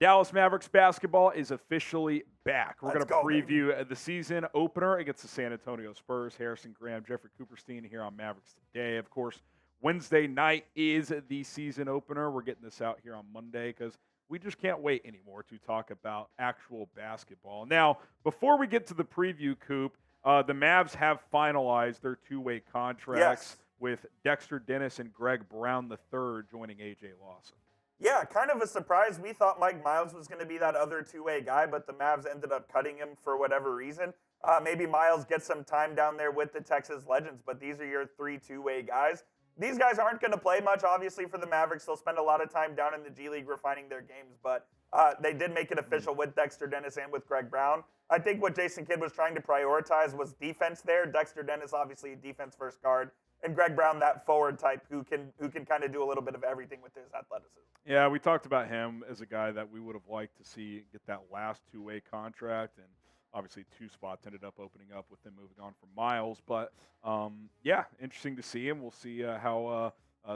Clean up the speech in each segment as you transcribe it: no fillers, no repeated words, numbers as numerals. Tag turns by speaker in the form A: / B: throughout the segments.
A: Dallas Mavericks basketball is officially back. We're going to preview
B: baby.
A: the season opener against the San Antonio Spurs. Harrison Graham, Jeffrey Cooperstein here on Mavericks Today. Of course, Wednesday night is the season opener. We're getting this out here on Monday because we just can't wait anymore to talk about actual basketball. Now, before we get to the preview, Coop, the Mavs have finalized their two-way contracts with Dexter Dennis and Greg Brown III joining A.J. Lawson.
B: Yeah, kind of a surprise. We thought Mike Miles was going to be that other two-way guy, but the Mavs ended up cutting him for whatever reason. Maybe Miles gets some time down there with the Texas Legends, but these are your 3 two-way guys. These guys aren't going to play much, obviously, for the Mavericks. They'll spend a lot of time down in the G League refining their games, but they did make it official with Dexter Dennis and with Greg Brown. I think what Jason Kidd was trying to prioritize was defense there. Dexter Dennis, obviously, a defense-first guard, and Greg Brown, that forward type who can kind of do a little bit of everything with his athleticism.
A: Yeah, we talked about him as a guy that we would have liked to see get that last two-way contract, and obviously 2 spots ended up opening up with him moving on from Miles. But, yeah, interesting to see him. We'll see how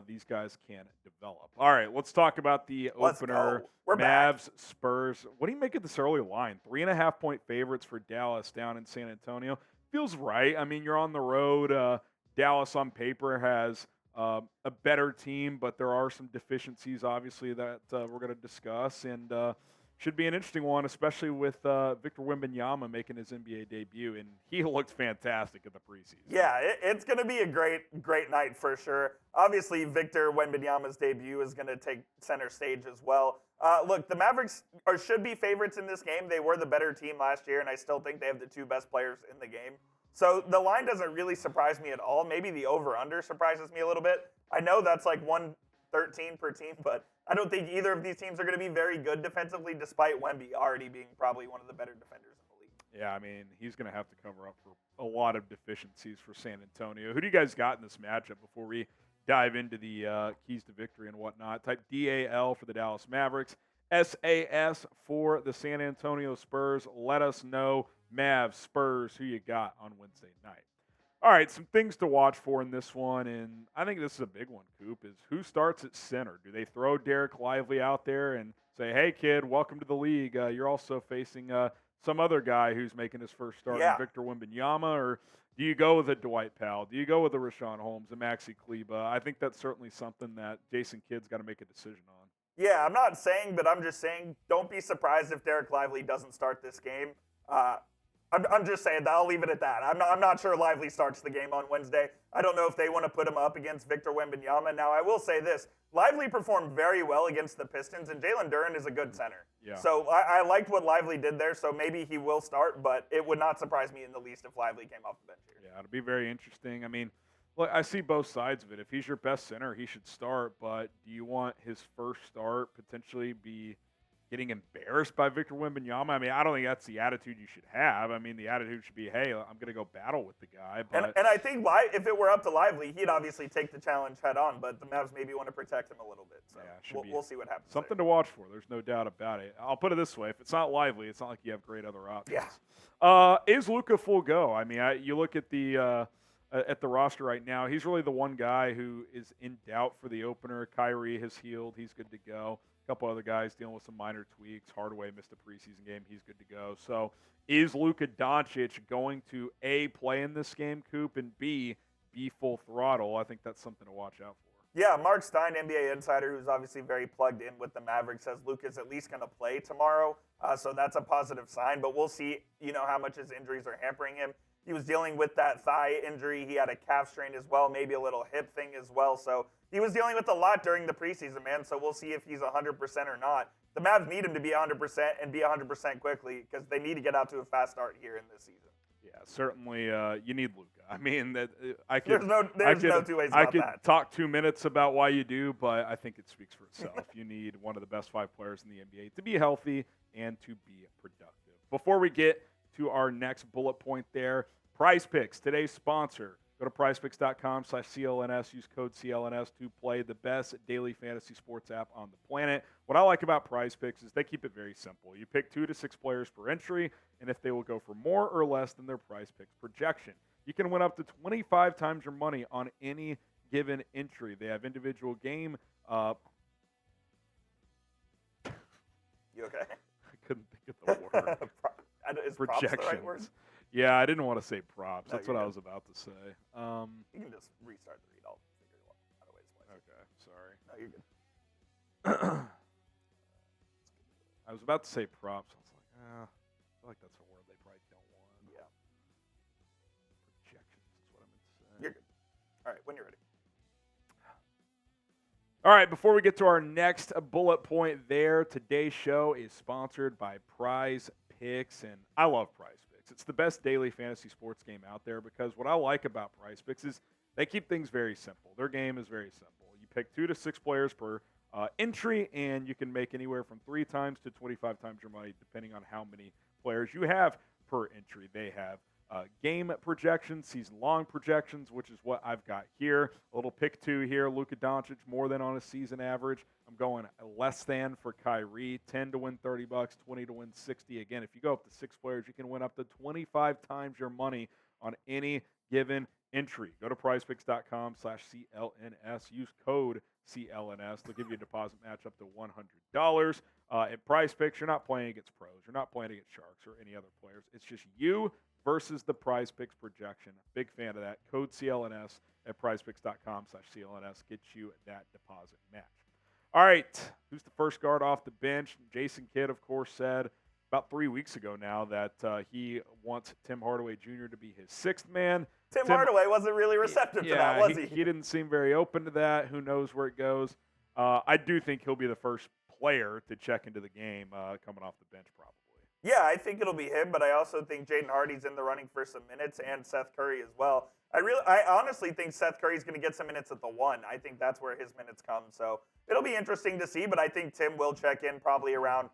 A: these guys can develop. All right, let's talk about the opener.
B: We're
A: Mavs,
B: back.
A: Spurs. What do you make of this early line? 3.5-point favorites for Dallas down in San Antonio. Feels right. I mean, you're on the road. Dallas on paper has a better team, but there are some deficiencies, obviously, that we're going to discuss, and should be an interesting one, especially with Victor Wembanyama making his NBA debut, and he looked fantastic in the preseason.
B: Yeah, it's going to be a great night for sure. Obviously, Victor Wembanyama's debut is going to take center stage as well. Look, the Mavericks should be favorites in this game. They were the better team last year, and I still think they have the 2 best players in the game. So the line doesn't really surprise me at all. Maybe the over-under surprises me a little bit. I know that's like 113 per team, but I don't think either of these teams are going to be very good defensively, despite Wemby already being probably one of the better defenders in the league.
A: Yeah, I mean, he's going to have to cover up for a lot of deficiencies for San Antonio. Who do you guys got in this matchup before we dive into the keys to victory and whatnot? Type DAL for the Dallas Mavericks, SAS for the San Antonio Spurs. Let us know, Mavs, Spurs, who you got on Wednesday night. All right, some things to watch for in this one, and I think this is a big one, Coop, is who starts at center? Do they throw Derek Lively out there and say, hey, kid, welcome to the league. You're also facing some other guy who's making his first start, Victor Wembanyama, or do you go with a Dwight Powell? Do you go with a Rashawn Holmes, a Maxi Kleber? I think that's certainly something that Jason Kidd's got to make a decision on.
B: Yeah, I'm not saying, but I'm just saying don't be surprised if Derek Lively doesn't start this game. I'm just saying that. I'll leave it at that. I'm not sure Lively starts the game on Wednesday. I don't know if they want to put him up against Victor Wembanyama. Now, I will say this. Lively performed very well against the Pistons, and Jalen Duren is a good center.
A: Yeah.
B: So I liked what Lively did there, so maybe he will start, but it would not surprise me in the least if Lively came off the bench here.
A: Yeah, it'll be very interesting. I mean, look, I see both sides of it. If he's your best center, he should start, but do you want his first start potentially be getting embarrassed by Victor Wembanyama? I mean, I don't think that's the attitude you should have. I mean, the attitude should be, hey, I'm going to go battle with the guy. But
B: and I think if it were up to Lively, he'd obviously take the challenge head on, but the Mavs maybe want to protect him a little bit. So
A: yeah,
B: we'll see what happens.
A: Something to watch for. There's no doubt about it. I'll put it this way. If it's not Lively, it's not like you have great other options.
B: Yeah.
A: Is Luka full go? I mean, you look at the roster right now, he's really the one guy who is in doubt for the opener. Kyrie has healed. He's good to go. A couple other guys dealing with some minor tweaks. Hardaway missed a preseason game. He's good to go. So is Luka Doncic going to, A, play in this game, Coop, and B, be full throttle? I think that's something to watch out for.
B: Yeah, Mark Stein, NBA insider, who's obviously very plugged in with the Mavericks, says Luka's at least going to play tomorrow. So that's a positive sign. But we'll see, how much his injuries are hampering him. He was dealing with that thigh injury. He had a calf strain as well, maybe a little hip thing as well. So he was dealing with a lot during the preseason, man. So we'll see if he's 100% or not. The Mavs need him to be 100% and be 100% quickly because they need to get out to a fast start here in this season.
A: Yeah, certainly you need Luka. I mean,
B: there's no two ways about that.
A: I could talk 2 minutes about why you do, but I think it speaks for itself. You need one of the best 5 players in the NBA to be healthy and to be productive. Before we get to our next bullet point there, Prize Picks, today's sponsor. Go to prizepicks.com/CLNS. Use code CLNS to play the best daily fantasy sports app on the planet. What I like about Prize Picks is they keep it very simple. You pick 2 to 6 players per entry, and if they will go for more or less than their Prize Picks projection, you can win up to 25 times your money on any given entry. They have individual game
B: You okay?
A: I couldn't think of the word.
B: Is props the right word?
A: Yeah, I didn't want to say props.
B: No,
A: That's what I
B: good.
A: was about to say.
B: You can just restart the read. I'll figure out a way to splice.
A: Okay, sorry.
B: No, you're good.
A: I was about to say props. I was like, I feel like that's a word they probably don't want.
B: Yeah.
A: Projections is what I meant to say.
B: You're good. All right, when you're ready.
A: All right, before we get to our next bullet point there, today's show is sponsored by Prize Picks, and I love Prize Picks. It's the best daily fantasy sports game out there because what I like about Prize Picks is they keep things very simple. Their game is very simple. You pick 2 to 6 players per entry, and you can make anywhere from 3 times to 25 times your money depending on how many players you have per entry. They have game projections, season-long projections, which is what I've got here. A little pick 2 here, Luka Doncic more than on a season average. I'm going less than for Kyrie, 10 to win $30, 20 to win 60. Again, if you go up to 6 players, you can win up to 25 times your money on any given entry. Go to prizepicks.com/CLNS. Use code CLNS. They'll give you a deposit match up to $100. At Prize Picks, you're not playing against pros. You're not playing against Sharks or any other players. It's just you versus the Prize Picks projection. Big fan of that. Code CLNS at prizepicks.com/CLNS gets you that deposit match. All right, who's the first guard off the bench? Jason Kidd, of course, said about 3 weeks ago now that he wants Tim Hardaway Jr. to be his 6th man.
B: Tim Hardaway wasn't really receptive to that, was he?
A: He didn't seem very open to that. Who knows where it goes? I do think he'll be the first player to check into the game coming off the bench probably.
B: Yeah, I think it'll be him, but I also think Jaden Hardy's in the running for some minutes, and Seth Curry as well. I honestly think Seth Curry's going to get some minutes at the 1. I think that's where his minutes come. So it'll be interesting to see, but I think Tim will check in probably around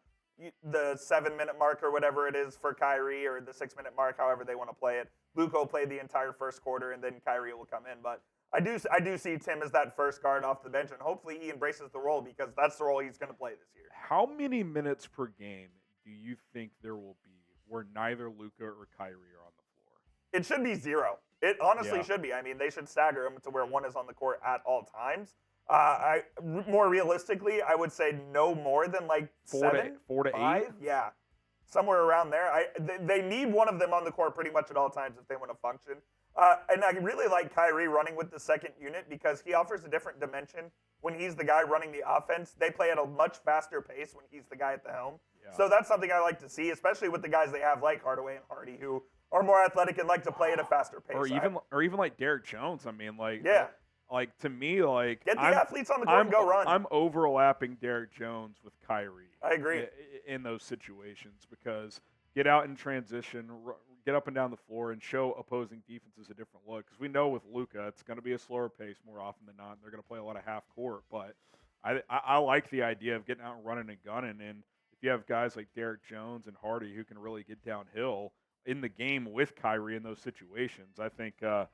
B: the 7-minute mark or whatever it is for Kyrie, or the 6-minute mark, however they want to play it. Luka will play the entire first quarter, and then Kyrie will come in. But I do see Tim as that first guard off the bench, and hopefully he embraces the role because that's the role he's going to play this year.
A: How many minutes per game do you think there will be where neither Luka or Kyrie are on the floor?
B: It should be 0. It honestly should be. I mean, they should stagger them to where one is on the court at all times. More realistically, I would say no more than like
A: 4 to
B: 5?
A: 8?
B: Yeah, somewhere around there. They need one of them on the court pretty much at all times if they want to function. And I really like Kyrie running with the second unit because he offers a different dimension when he's the guy running the offense. They play at a much faster pace when he's the guy at the helm. Yeah. So that's something I like to see, especially with the guys they have like Hardaway and Hardy, who are more athletic and like to play at a faster pace.
A: Or even like Derek Jones. I mean, like to me, like
B: get the athletes on the court and go run.
A: I'm overlapping Derek Jones with Kyrie.
B: I agree
A: in those situations because get out in transition, get up and down the floor, and show opposing defenses a different look. Because we know with Luka, it's going to be a slower pace more often than not. And they're going to play a lot of half court, but I like the idea of getting out and running and gunning. And if you have guys like Derek Jones and Hardy who can really get downhill in the game with Kyrie in those situations, I think that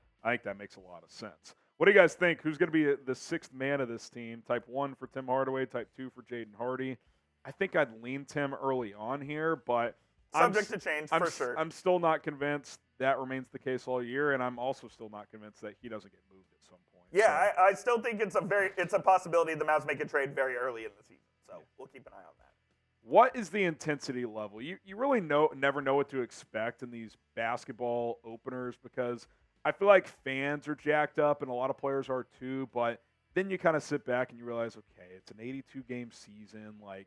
A: makes a lot of sense. What do you guys think? Who's going to be the 6th man of this team? Type 1 for Tim Hardaway, type 2 for Jaden Hardy. I think I'd lean Tim early on here, but
B: subject to change for sure.
A: I'm still not convinced that remains the case all year, and I'm also still not convinced that he doesn't get moved at some point.
B: Yeah, so. I still think it's a possibility the Mavs make a trade very early in the season. So we'll keep an eye on that.
A: What is the intensity level? You really never know what to expect in these basketball openers because I feel like fans are jacked up and a lot of players are too, but then you kind of sit back and you realize, okay, it's an 82-game season. Like,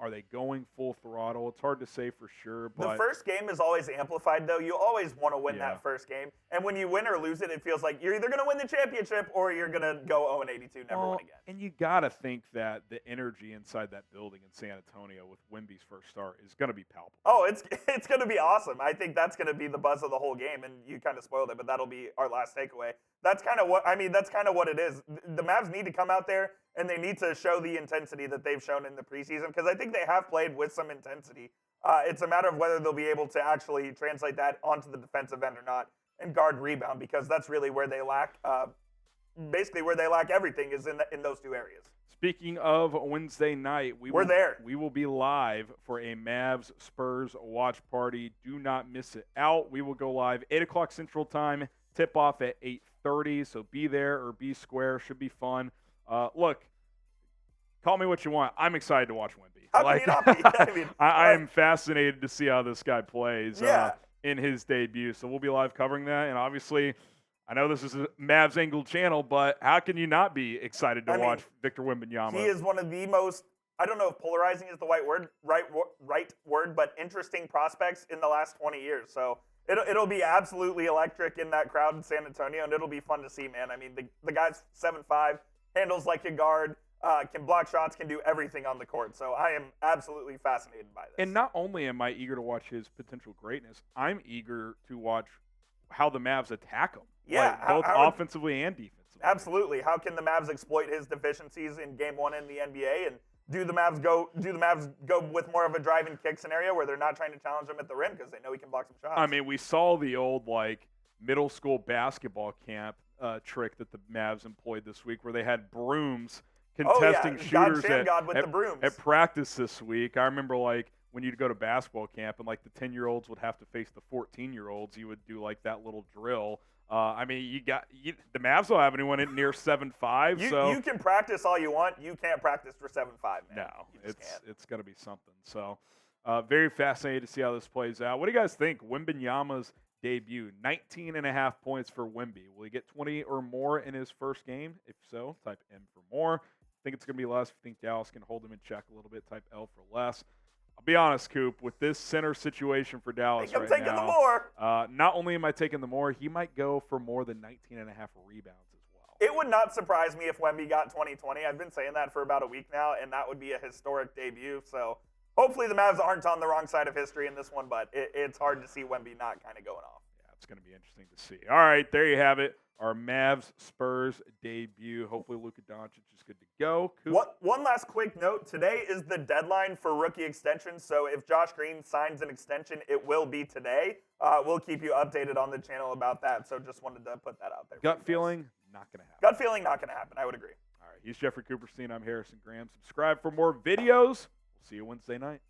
A: are they going full throttle? It's hard to say for sure. But
B: the first game is always amplified, though. You always want to win that first game. And when you win or lose it, it feels like you're either going to win the championship or you're going to go 0-82, never win again.
A: And you got to think that the energy inside that building in San Antonio with Wemby's first start is going to be palpable.
B: Oh, it's going to be awesome. I think that's going to be the buzz of the whole game, and you kind of spoiled it, but that'll be our last takeaway. That's kind of what it is. The Mavs need to come out there and they need to show the intensity that they've shown in the preseason because I think they have played with some intensity. It's a matter of whether they'll be able to actually translate that onto the defensive end or not and guard rebound because that's really where they lack. Basically, where they lack everything is in those 2 areas.
A: Speaking of Wednesday night,
B: we're there.
A: We will be live for a Mavs Spurs watch party. Do not miss it out. We will go live 8 o'clock Central Time. Tip off at 8:30. So be there or be square. Should be fun. Look, call me what you want. I'm excited to watch Wemby.
B: How can you not be? I mean,
A: I am fascinated to see how this guy plays
B: Yeah.
A: in his debut. So we'll be live covering that. And obviously, I know this is a Mavs Angle channel, but how can you not be excited to watch Victor Wembanyama?
B: He is one of the most, I don't know if polarizing is the right word, but interesting prospects in the last 20 years. So it'll be absolutely electric in that crowd in San Antonio, and it'll be fun to see, man. I mean, the guy's 7'5", handles like a guard, can block shots, can do everything on the court. So I am absolutely fascinated by this.
A: And not only am I eager to watch his potential greatness, I'm eager to watch how the Mavs attack him.
B: Yeah,
A: both offensively and defensively.
B: Absolutely. How can the Mavs exploit his deficiencies in Game 1 in the NBA, and do the Mavs go with more of a drive and kick scenario where they're not trying to challenge him at the rim because they know he can block some shots?
A: I mean, we saw the old middle school basketball camp trick that the Mavs employed this week, where they had brooms contesting shooters at practice this week. I remember when you'd go to basketball camp and the 10-year-olds would have to face the 14-year-olds, you would do that little drill. I mean, the Mavs don't have anyone near 7'5", so
B: you can practice all you want. You can't practice for 7'5", man.
A: No, it's going to be something. So, very fascinated to see how this plays out. What do you guys think? Wembanyama's debut, 19.5 points for Wemby. Will he get 20 or more in his first game? If so, type M for more. Think it's going to be less. If you think Dallas can hold him in check a little bit, type L for less. I'll be honest, Coop, with this center situation for Dallas right now.
B: I'm taking the more.
A: Not only am I taking the more, he might go for more than 19.5 rebounds as well.
B: It would not surprise me if Wemby got 20-20. I've been saying that for about a week now, and that would be a historic debut. So hopefully the Mavs aren't on the wrong side of history in this one, but it's hard to see Wemby not kind of going off.
A: Yeah, it's going to be interesting to see. All right, there you have it. Our Mavs Spurs debut. Hopefully Luka Doncic is good to go.
B: One last quick note. Today is the deadline for rookie extensions, so if Josh Green signs an extension, it will be today. We'll keep you updated on the channel about that, so just wanted to put that out there.
A: Gut feeling, not going to happen.
B: Gut feeling, not going to happen. I would agree.
A: All right, he's Jeffrey Cooperstein. I'm Harrison Graham. Subscribe for more videos. We'll see you Wednesday night.